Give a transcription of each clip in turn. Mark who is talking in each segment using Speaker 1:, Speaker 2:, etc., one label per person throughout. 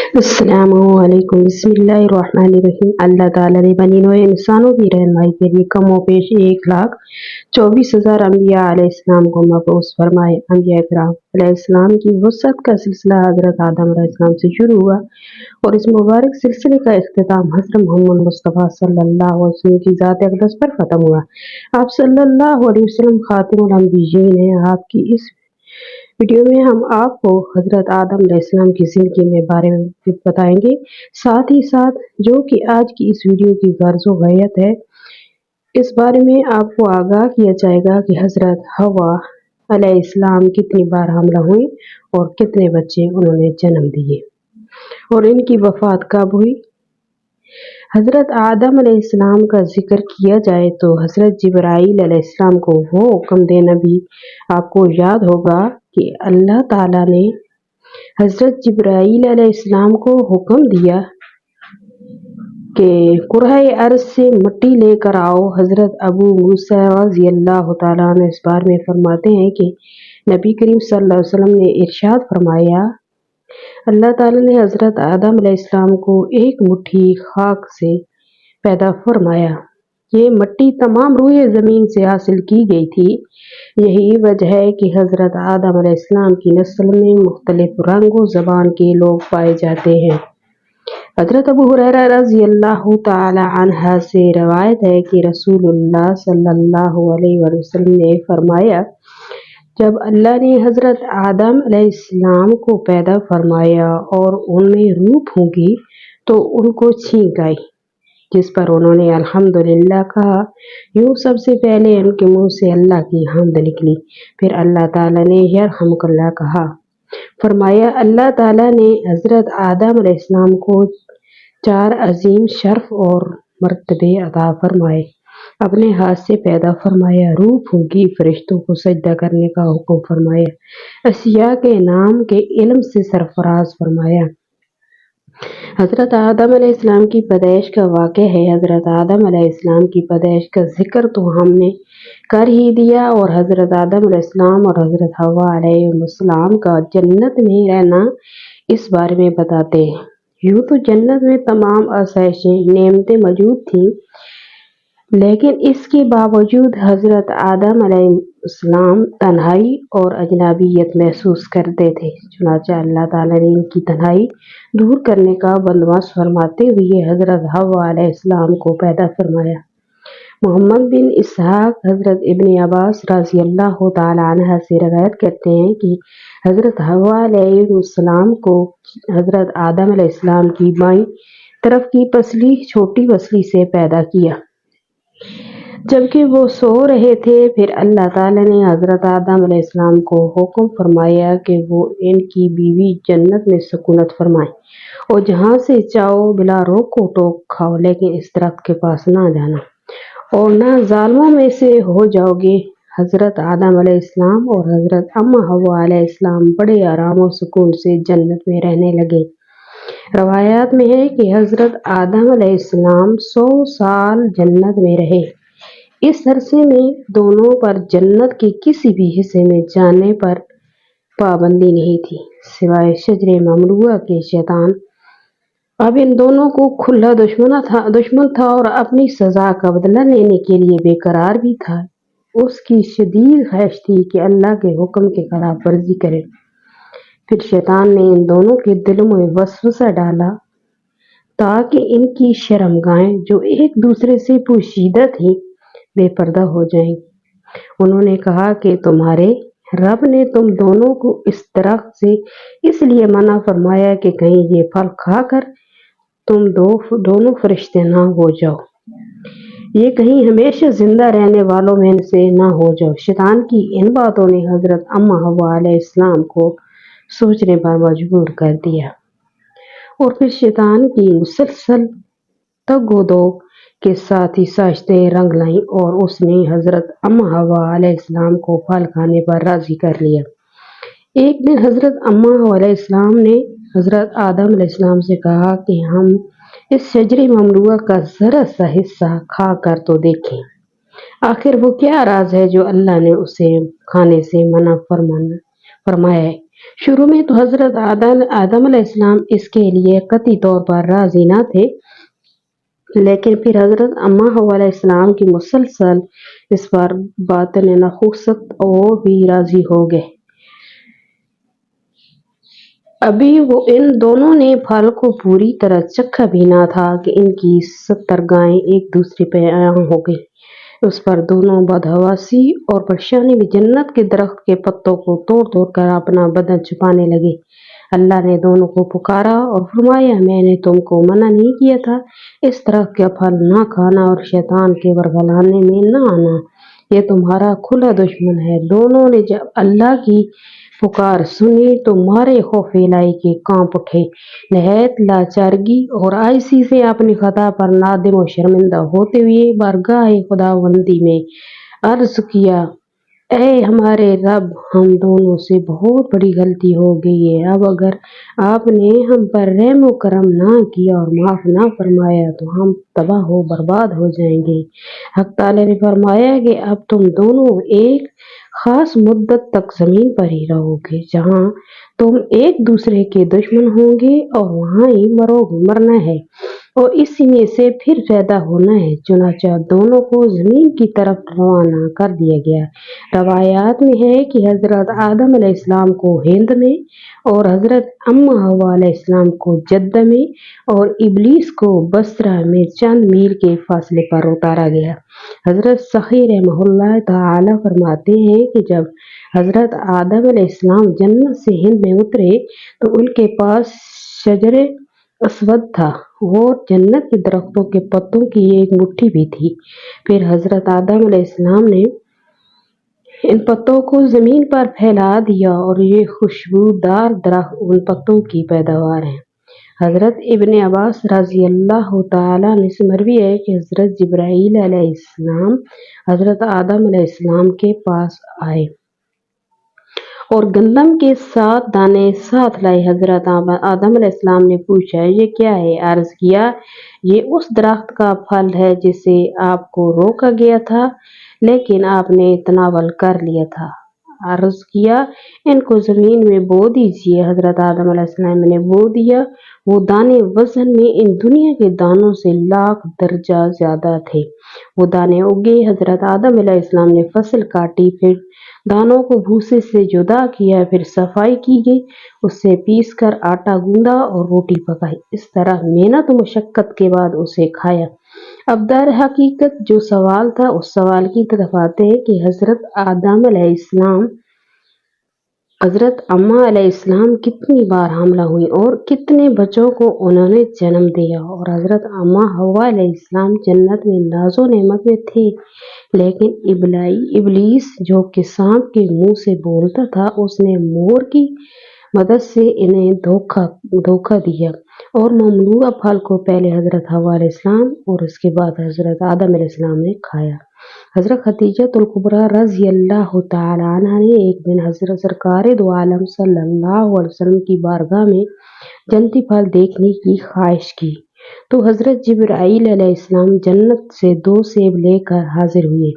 Speaker 1: अस्सलामुअलैकुम बिस्मिल्लाहिर्रहमानिर्रहीम। अल्लाह ताला ने बनी नौ इंसानों की रहनुमाई के लिए कमो पेश 1,24,000 अम्बिया अलैहिस्सलाम को मबऊस फरमाए। अम्बिया किराम अलैहिस्सलाम की वुसअत का सिलसिला हज़रत आदम अलैहिस्सलाम से शुरू हुआ और इस मुबारक सिलसिले का इख्तिताम हज़रत मोहम्मद मुस्तफ़ा सल्लल्लाहु अलैहि वसल्लम की ज़ात अक़दस पर ख़त्म हुआ। आप सल्लल्लाहु अलैहि वसल्लम खातिमुल अंबियीन हैं। आपकी इस वीडियो में हम आपको हज़रत आदम अलैहिस्सलाम की ज़िंदगी के बारे में बताएंगे, साथ ही साथ जो कि आज की इस वीडियो की गर्ज़ व गयत है, इस बारे में आपको आगाह किया जाएगा कि हज़रत हव्वा अलैहिस्सलाम कितनी बार हमला हुई और कितने बच्चे उन्होंने जन्म दिए और इनकी वफ़ात कब हुई। हज़रत आदम अलैहिस्सलाम का जिक्र किया जाए तो हज़रत जिब्राईल अलैहिस्सलाम को वो हुक्म देना भी आपको याद होगा कि अल्लाह ताला ने हज़रत जिब्राईल अलैहिस्सलाम को हुक्म दिया कि कुरहे अर्ज़ से मिट्टी लेकर आओ। हज़रत अबू मूसा रज़ियल्लाहु ताला अन्हु इस बारे में फरमाते हैं कि नबी करीम सल्लल्लाहु अलैहि वसल्लम ने इरशाद फरमाया, अल्लाह ताला ने हज़रत आदम अलैहिस्सलाम को एक मुट्ठी खाक से पैदा फरमाया। ये मिट्टी तमाम रूए ज़मीन से हासिल की गई थी। यही वजह है कि हज़रत आदम अलैहिस्सलाम की नस्ल में मुख्तलिफ रंग व ज़बान के लोग पाए जाते हैं। हज़रत अबू हुरैरा रज़ियल्लाहु ताला अन्हु से रवायत है कि रसूलुल्लाह सल्लल्लाहु अलैहि वसल्लम ने फरमाया, जब अल्लाह ने हज़रत आदम अलैहिस्सलाम को पैदा फरमाया और उनमें रूह फूंकी तो उनको छींक आई, जिस पर उन्होंने अल्हम्दुलिल्लाह कहा। यूँ सबसे पहले उनके मुंह से अल्लाह की हम्द निकली। फिर अल्लाह ताला ने यरहमुकल्लाह कहा। फरमाया, अल्लाह ताला ने हज़रत आदम अलैहिस्सलाम को 4 अजीम शर्फ और मर्तबे अता फरमाए। अपने हाथ से पैदा फरमाया, रूह फूंकी, फरिश्तों को सजदा करने का हुक्म फरमाया, अशिया के नाम के इल्म से सरफराज फरमाया। हज़रत आदम अलैहिस्सलाम की पैदाइश का वाक़या है। हज़रत आदम अलैहिस्सलाम की पैदाइश का जिक्र तो हमने कर ही दिया और हज़रत आदम अलैहिस्सलाम और हज़रत हव्वा अलैहिस्सलाम का जन्नत में रहना इस बारे में बताते हैं। यूँ तो जन्नत में तमाम आसाइशें नेमतें मौजूद थीं, लेकिन इसके बावजूद हज़रत आदम अलैहिस्सलाम तन्हाई और अजनबियत महसूस करते थे। चुनांचे अल्लाह ताला ने इनकी तन्हाई दूर करने का बंदोबस्त फरमाते हुए हज़रत हव्वा अलैहिस्सलाम को पैदा फरमाया। मोहम्मद बिन इसहाक हज़रत इब्न अब्बास रज़ियल्लाहु ताला अन्हु से रवायत करते हैं कि हज़रत हव्वा अलैहिस्सलाम को हज़रत आदम अलैहिस्सलाम की बाईं तरफ की पसली छोटी पसली से पैदा किया, जबकि वो सो रहे थे। फिर अल्लाह ताला ने हज़रत आदम अलैहिस्सलाम को हुक्म फरमाया कि वो इनकी बीवी जन्नत में सुकूनत फरमाएं और जहाँ से चाहो बिला रोक टोक खाओ, लेकिन इस दरख्त के पास ना जाना और ना जालिमों में से हो जाओगे। हज़रत आदम अलैहिस्सलाम और हज़रत अम्मा हव्वा अलैहिस्सलाम बड़े आराम और सुकून से जन्नत में रहने लगे। रवायात में है कि हज़रत आदम अलैहिस्सलाम 100 साल जन्नत में रहे। इस अरसे में दोनों पर जन्नत के किसी भी हिस्से में जाने पर पाबंदी नहीं थी, सिवाय शजरे ममनुआ के। शैतान अब इन दोनों को खुला दुश्मन था और अपनी सजा का बदला लेने के लिए बेकरार भी था। उसकी शदीद ख्वाहिश थी कि अल्लाह के हुक्म के खिलाफ वर्जी करे। फिर शैतान ने इन दोनों के दिलों में वसवसा डाला ताकि इनकी शर्मगाहें, जो एक दूसरे से पोशीदा थी, बेपर्दा हो जाएं। उन्होंने कहा कि तुम्हारे रब ने तुम दोनों को इस दरख्त से इसलिए मना फरमाया कि कहीं ये फल खाकर तुम दोनों फरिश्ते ना हो जाओ, ये कहीं हमेशा जिंदा रहने वालों में से ना हो जाओ। शैतान की इन बातों ने हज़रत अम्मा हव्वा अलैहिस्सलाम को सोचने पर मजबूर कर दिया और फिर शैतान की मुसलसल तगोदो के साथ ही साजिशें रंग लाई और उसने हज़रत अम्मा हव्वा अलैहिस्सलाम को फल खाने पर राजी कर लिया। एक दिन हज़रत अम्मा हव्वा अलैहिस्सलाम ने हज़रत आदम अलैहिस्सलाम से कहा कि हम इस शजरे ममनुआ का ज़रा सा हिस्सा खा कर तो देखें, आखिर वो क्या राज है जो अल्लाह ने उसे खाने से मना फरमाया है। शुरू में तो हजरत आदम अलैहिस्सलाम इसके लिए कतई तौर पर राजी न थे, लेकिन फिर हजरत अम्मा हव्वा अलैहिस्सलाम की मुसलसल इस पर बातन नखुसत वो भी राजी हो गए। अभी वो इन दोनों ने फल को पूरी तरह चखा भी ना था कि इनकी 70 गायें एक दूसरे पे आया हो गई। उस पर दोनों बदहवासी और परेशानी में जन्नत के दरख्त के पत्तों को तोड़ तोड़ कर अपना बदन छुपाने लगे। अल्लाह ने दोनों को पुकारा और फरमाया, मैंने तुमको मना नहीं किया था इस दरख्त का फल ना खाना और शैतान के वर्गलाने में ना आना, ये तुम्हारा खुला दुश्मन है। दोनों ने जब अल्लाह की पुकार सुनी तो मारे खौफ इलाही के कांप उठे। नहायत लाचारगी और आजिज़ी से अपनी खता पर नादिम और शर्मिंदा होते हुए बारगाह खुदावंदी में अर्ज किया, ऐ हमारे रब, हम दोनों से बहुत बड़ी गलती हो गई है। अब अगर आपने हम पर रहम व करम ना किया और माफ ना फरमाया तो हम तबाह हो बर्बाद हो जाएंगे। हक ताला ने फरमाया कि अब तुम दोनों एक खास मुद्दत तक जमीन पर ही रहोगे, जहाँ तुम एक दूसरे के दुश्मन होंगे और वहाँ ही मरना है और इसी में से फिर पैदा होना है। चुनांचे दोनों को जमीन की तरफ रवाना कर दिया गया। रवायात में है कि हजरत आदम अलैहिस्सलाम को हिंद में और हजरत अम्मा हव्वा अलैहिस्सलाम को जद्दा में और इब्लीस को बसरा में चंद मील के फासले पर उतारा गया। हजरत सखी रहमहुल्लाह ताला फरमाते हैं कि जब हजरत आदम अलैहिस्सलाम जन्नत से हिंद में उतरे तो उनके पास शजरे अस्वद था और जन्नत के दरख्तों के पत्तों की एक मुट्ठी भी थी। फिर हजरत आदम अलैहिस्सलाम ने इन पत्तों को जमीन पर फैला दिया और ये खुशबूदार दरख्त उन पत्तों की पैदावार है। हजरत इब्ने अब्बास रजी अल्लाह तआला अन्हु से मरवी है कि हजरत जिब्राईल अलैहिस्सलाम हजरत आदम अलैहिस्सलाम के पास आए और गंदम के 7 दाने साथ लाए। हजरत आदम अलैहिस्सलाम ने पूछा, ये क्या है? अर्ज किया, ये उस दरख्त का फल है जिसे आपको रोका गया था लेकिन आपने तनावल कर लिया था। अर्ज किया, इनको जमीन में बो दीजिए। हजरत आदम अलैहिस्सलाम ने बो दिया। वो दाने वजन में इन दुनिया के दानों से लाख दर्जा ज्यादा थे। वो दाने उगे। हजरत आदम अलैहिस्सलाम ने फसल काटी, फिर दानों को भूसे से जुदा किया, फिर सफाई की गई, उससे पीस कर आटा गूंदा और रोटी पकाई। इस तरह मेहनत और मशक्कत के बाद उसे खाया। अब दर हकीकत जो सवाल था उस सवाल की तरफ आते हैं कि हजरत आदम अलैहिस्सलाम हजरत अम्मा अलैहिस्सलाम कितनी बार हमला हुई और कितने बच्चों को उन्होंने जन्म दिया, और हजरत अम्मा हव्वा अलैहिस्सलाम जन्नत में नाज़ो नेमत में थे, लेकिन इब्लीस जो कि सांप के मुंह से बोलता था, उसने मोर की मदद से इन्हें धोखा दिया और ममनूआ फल को पहले हजरत हव्वा अलैहिस्सलाम और उसके बाद हजरत आदम अलैहिस्सलाम ने खाया। हजरत खदीजतुल कुबरा रज़ी अल्लाह तआला अन्हा ने एक दिन हजरत सरकार दो आलम सल्लल्लाहु अलैहि वसल्लम की बारगाह में जन्नती फल देखने की ख्वाहिश की, तो हजरत जिब्राईल अलैहिस्सलाम जन्नत से 2 सेब लेकर हाजिर हुए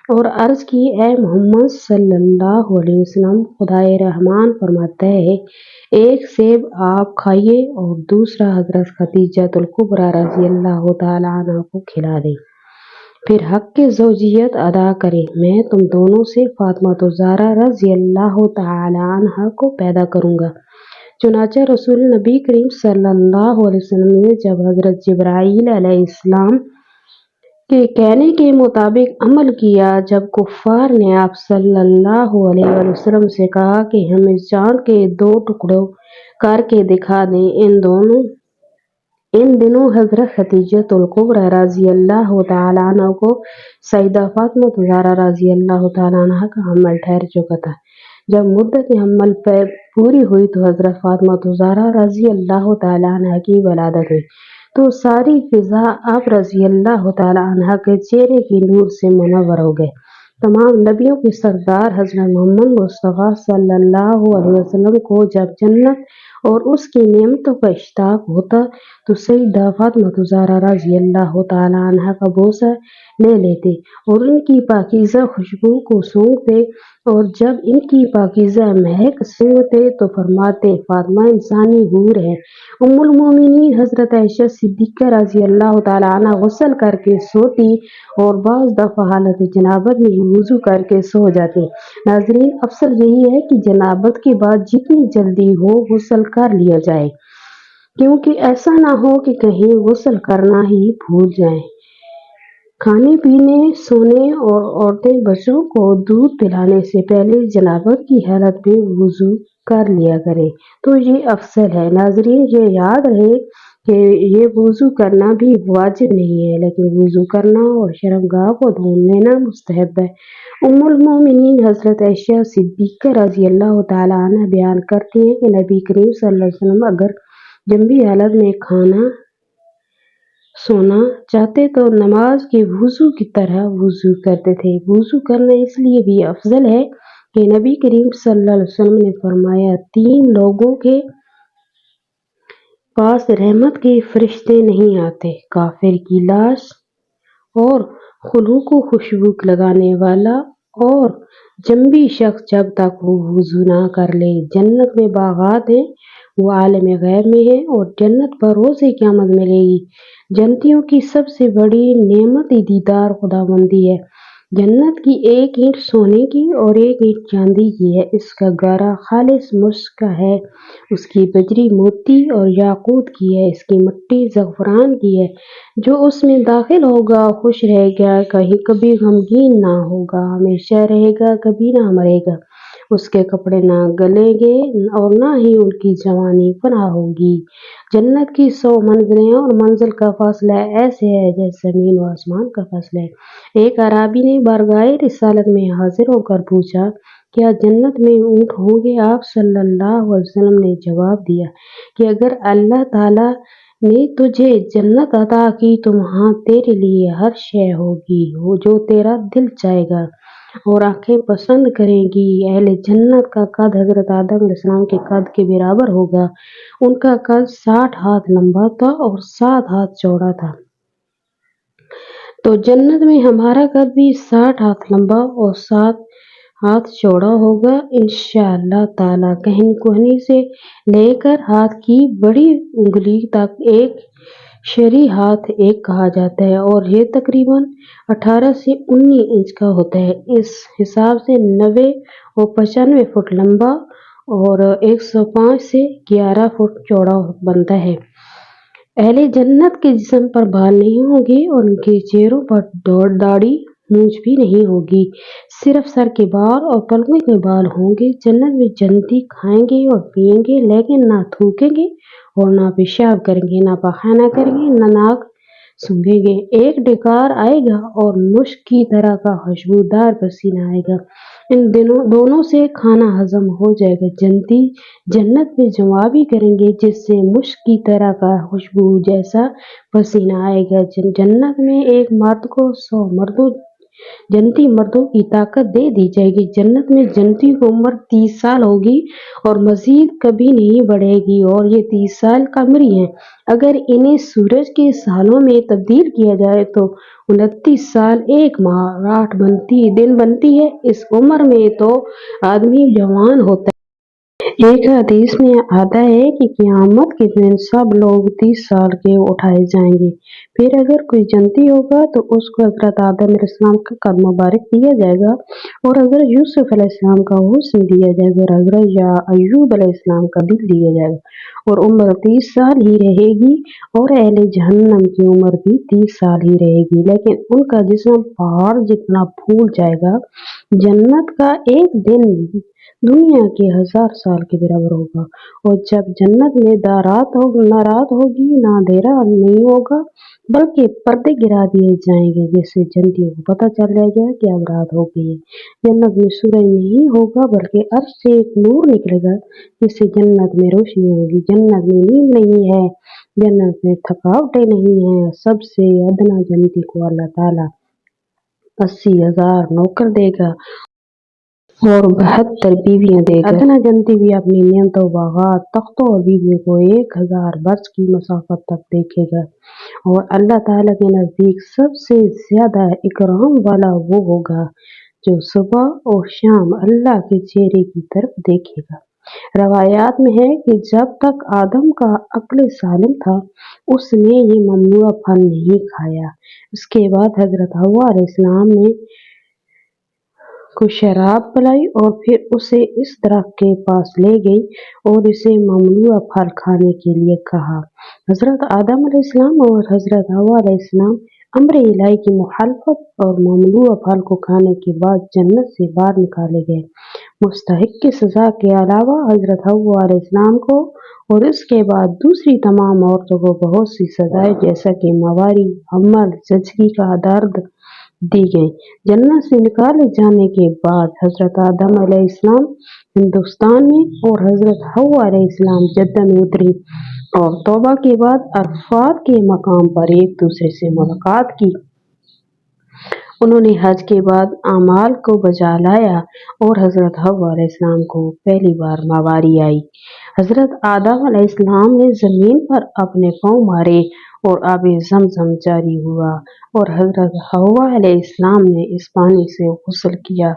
Speaker 1: और अर्ज की, ए मोहम्मद सल्लल्लाहु अलैहि वसल्लम, खुदाए रहमान फरमाता है, एक सेब आप खाइए और दूसरा हजरत खदीजतुल कुबरा रज़ी अल्लाह तआला अन्हा को खिला दें, फिर हक के ज़ौजियत अदा करें। मैं तुम दोनों से फातिमा ज़हरा रज़ी अल्लाह तआला अन्हा को पैदा करूंगा। चुनांचे रसूल नबी करीम सल्लल्लाहु अलैहि वसल्लम ने जब हजरत जिब्राईल अलैहिस्सलाम के कहने के मुताबिक अमल किया, जब कुफ्फार ने आप सल्लल्लाहु अलैहि वसल्लम से कहा कि हमें चांद के 2 टुकड़ों करके दिखा दें, इन दिनों हजरत खदीजतुल कुबरा रज़ी अल्लाह तआला अन्हा को सईदा फातिमा ज़हरा रज़ी अल्लाह तआला अन्हा का हमल ठहर चुका था। जब मुद्दत हमल पूरी हुई तो हजरत फातिमा ज़हरा रज़ी अल्लाह तआला अन्हा की वलादत हुई, तो सारी फिजा आप रज़ी अल्लाह तआला अन्हा के चेहरे की नूर से मुनव्वर हो गए। तमाम नबियों के सरदार हजरत मोहम्मद मुस्तफ़ा सल्लल्लाहु अलैहि वसल्लम को जब जन्नत اور اس کی نعمتوں کا اشتیاق ہوتا تو سیدہ فاطمہ زہرا رضی اللہ تعالیٰ عنہا کا بوسہ لے لیتے اور ان کی پاکیزہ خوشبو کو سونگھتے، اور جب ان کی پاکیزہ مہک سونگھتے تو فرماتے فاطمہ انسانی حور ہے۔ ام المومنین حضرت عائشہ صدیقہ رضی اللہ تعالیٰ عنہا غسل کر کے سوتی اور بعض دفعہ حالت جنابت میں وضو کر کے سو جاتی۔ ناظرین، افضل یہی ہے کہ جنابت کے بعد جتنی جلدی ہو غسل کر لیا جائے، کیونکہ ایسا نہ ہو کہ کہیں غسل کرنا ہی بھول جائیں۔ کھانے پینے، سونے اور عورتیں بچوں کو دودھ پلانے سے پہلے جنابت کی حالت میں وضو کر لیا کریں تو یہ افضل ہے۔ ناظرین، یہ یاد رہے کہ یہ وضو کرنا بھی واجب نہیں ہے، لیکن وضو کرنا اور شرمگاہ کو دھو لینا مستحب ہے۔ ام المومنین حضرت عائشہ صدیقہ رضی اللہ تعالیٰ عنہا بیان کرتی ہیں کہ نبی کریم صلی اللہ علیہ وسلم اگر جنبی حالت میں کھانا سونا چاہتے تو نماز کے وضو کی طرح وضو کرتے تھے۔ وضو کرنا اس لیے بھی افضل ہے کہ نبی کریم صلی اللہ علیہ وسلم نے فرمایا، 3 لوگوں کے پاس رحمت کے فرشتے نہیں آتے: کافر کی لاش، اور خلوق و خوشبو لگانے والا، اور جنبی شخص جب تک وہ وضو نہ کر لے۔ جنت میں باغات ہیں، وہ عالم غیب میں ہے اور جنت پر روز قیامت ملے گی۔ جنتیوں کی سب سے بڑی نعمت دیدار خداوندی ہے۔ جنت کی 1 اینٹ سونے کی اور 1 اینٹ چاندی کی ہے، اس کا گارا خالص مسک کا ہے، اس کی بجری موتی اور یاقوت کی ہے، اس کی مٹی زعفران کی ہے۔ جو اس میں داخل ہوگا خوش رہے گا، کبھی غمگین نہ ہوگا، ہمیشہ رہے گا، کبھی نہ مرے گا۔ اس کے کپڑے نہ گلیں گے اور نہ ہی ان کی جوانی فنا ہوگی۔ جنت کی 100 منزلیں اور منزل کا فاصلہ ایسے ہے جیسے زمین و آسمان کا فاصلہ ہے۔ ایک اعرابی نے بارگاہ رسالت میں حاضر ہو کر پوچھا، کیا جنت میں اونٹ ہوں گے؟ آپ صلی اللہ علیہ وسلم نے جواب دیا کہ اگر اللہ تعالیٰ نے تجھے جنت عطا کی تو وہاں تیرے لیے ہر شے ہوگی جو تیرا دل چاہے گا اور آنکھیں پسند کریں گی۔ اہل جنت کا قد حضرت آدم علیہ السلام کے قد کے برابر ہوگا۔ ان کا قد 60 ہاتھ لمبا تھا اور 7 ہاتھ چوڑا تھا۔ تو جنت میں ہمارا قد بھی 60 ہاتھ لمبا اور 7 ہاتھ چوڑا ہوگا انشاءاللہ تعالیٰ۔ کہنی سے لے کر ہاتھ کی بڑی انگلی تک ایک شرعی ہاتھ ایک کہا جاتا ہے اور یہ تقریباً 18 سے 19 انچ کا ہوتا ہے۔ اس حساب سے 90 اور 95 فٹ لمبا اور 105 سے 11 فٹ چوڑا بنتا ہے۔ اہل جنت کے جسم پر بال نہیں ہوں گے اور ان کے چہروں پر داڑھی مونچھ بھی نہیں ہوگی، صرف سر کے بال اور پلکوں کے بال ہوں گے۔ جنت میں جنتی کھائیں گے اور پیئیں گے، لیکن نہ تھوکیں گے اور نہ پیشاب کریں گے، نہ پخانہ کریں گے، نہ ناک سونگھیں گے۔ ایک ڈکار آئے گا اور مشک کی طرح کا خوشبودار پسینہ آئے گا، ان دونوں سے کھانا ہضم ہو جائے گا۔ جنتی جنت میں جوابی کریں گے جس سے مشک کی طرح کا خوشبو جیسا پسینہ آئے گا۔ جنت میں ایک مرد کو 100 جنتی مردوں کی طاقت دے دی جائے گی۔ جنت میں جنتی کی عمر 30 سال ہوگی اور مزید کبھی نہیں بڑھے گی، اور یہ 30 سال قمری ہیں۔ اگر انہیں سورج کے سالوں میں تبدیل کیا جائے تو 29 سال 1 ماہ 8 دن بنتی ہے۔ اس عمر میں تو آدمی جوان ہوتا ہے۔ ایک حدیث میں آتا ہے کہ قیامت کے دن سب لوگ 30 سال کے اٹھائے جائیں گے، پھر اگر کوئی جنتی ہوگا تو اس کو حضرت آدم علیہ السلام کا قد مبارک دیا جائے گا اور حضرت یوسف علیہ السلام کا حسن دیا جائے گا اور حضرت ایوب علیہ السلام کا دل دیا جائے گا، اور عمر 30 سال ہی رہے گی، اور اہل جہنم کی عمر بھی 30 سال ہی رہے گی، لیکن ان کا جسم پہاڑ جتنا پھول جائے گا۔ جنت کا ایک دن دنیا کے 1000 سال کے برابر ہوگا، اور جب جنت میں نہ رات ہوگی نہ اندھیرا نہیں ہوگا، بلکہ پردے گرا دیے جائیں گے جس سے جنتیوں کو پتہ چل جائے گا کہ اب رات ہو گئی ہے۔ جنت میں سورج نہیں ہوگا بلکہ عرش سے ایک نور نکلے گا جس سے جنت میں روشنی ہوگی۔ جنت میں نیند نہیں ہے، جنت میں تھکاوٹیں نہیں ہیں۔ سب سے ادنا جنتی کو اللہ تعالیٰ 80,000 نوکر دے گا और 72 बीवियां देकर अदना जनती भी अपनी नियमतों बागात तख्तों और बीवियों को 1000 वर्ष की मसाफत तक देखेगा। और अल्लाह ताला के नज़दीक सबसे ज्यादा इकराम वाला वो होगा जो सुबह और शाम अल्लाह के चेहरे की तरफ देखेगा। रवायात में है कि जब तक आदम का अक्ल सालिम था उसने ये ममनुआ फल नहीं खाया। उसके बाद हजरत हव्वा अलैहिस्सलाम ने को शराब पिलाई और फिर उसे इस दरख्त के पास ले गई और इसे ममनुआ फल खाने के लिए कहा। हजरत आदम अलैहिस्सलाम और हजरत हव्वा अलैहिस्सलाम अम्र इलाही की मुखालफत और ममनुआ फल को खाने के बाद जन्नत से बाहर निकाले गए। मुस्तहिक की सजा के अलावा हजरत हव्वा अलैहिस्सलाम को और इसके बाद दूसरी तमाम औरतों को बहुत सी सजाएं जैसा कि मवारी, हम्मल, जचगी का दर्द दी गई। जन्नत से निकाले जाने के बाद हजरत आदम अलैहिस्सलाम हिंदुस्तान में और हजरत हव्वा अलैहिस्सलाम जद्दा में उतरी और तौबा के बाद अरफात के मकाम पर एक दूसरे से मुलाकात की। उन्होंने हज के बाद अमाल को बजा लाया और हजरत हव्वा अलैहिस्सलाम को पहली बार मवारी आई। हजरत आदम अलैहिस्सलाम ने जमीन पर अपने पांव मारे और आबे ज़मज़म जारी हुआ और हजरत हव्वा अलैहिस्सलाम ने इस पानी से गुस्ल किया।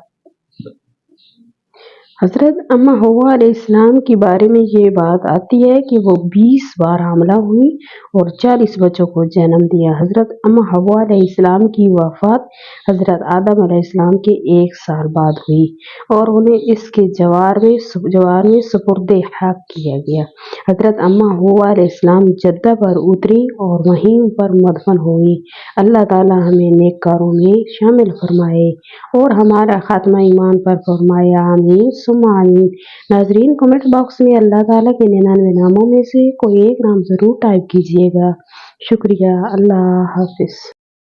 Speaker 1: हजरत अम्मा हव्वा अलैहिस्सलाम के बारे में ये बात आती है कि वो 20 बार हामला हुई और 40 बच्चों को जन्म दिया। हजरत अम्मा हव्वा अलैहिस्सलाम की वफात हजरत आदम अलैहिस्सलाम के 1 साल बाद हुई और उन्हें इसके जवार में सुपुर्द हक किया गया। हजरत अम्मा हव्वा अलैहिस्सलाम जद्दा पर उतरी और वहीं पर मदफन हुई। अल्लाह ताला हमें नेककारों में शामिल फरमाए और हमारा खात्मा ईमान पर फरमाए, आमीन सुम्मा आमीन। नाजरीन, कमेंट बॉक्स में अल्लाह ताला के 99 नामों में से कोई एक नाम जरूर टाइप कीजिएगा। शुक्रिया। अल्लाह हाफिज।